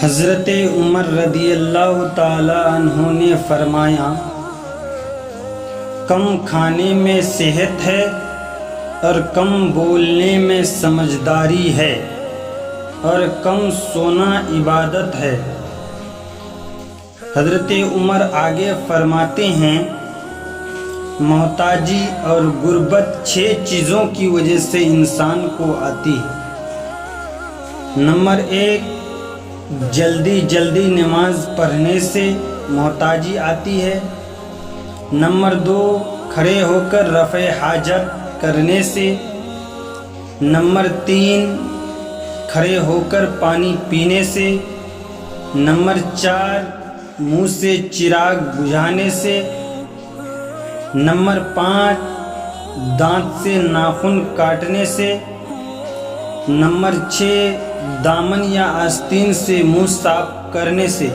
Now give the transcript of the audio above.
حضرت عمر رضی اللہ تعالی عنہ نے فرمایا، کم کھانے میں صحت ہے اور کم بولنے میں سمجھداری ہے اور کم سونا عبادت ہے۔ حضرت عمر آگے فرماتے ہیں، محتاجی اور غربت 6 چیزوں کی وجہ سے انسان کو آتی ہے۔ نمبر 1، جلدی نماز پڑھنے سے محتاجی آتی ہے۔ نمبر 2، کھڑے ہو کر رفع حاجت کرنے سے۔ نمبر 3، کھڑے ہو کر پانی پینے سے۔ نمبر 4، منہ سے چراغ بجھانے سے۔ نمبر 5، دانت سے ناخن کاٹنے سے۔ نمبر 6، دامن یا آستین سے منہ صاف کرنے سے۔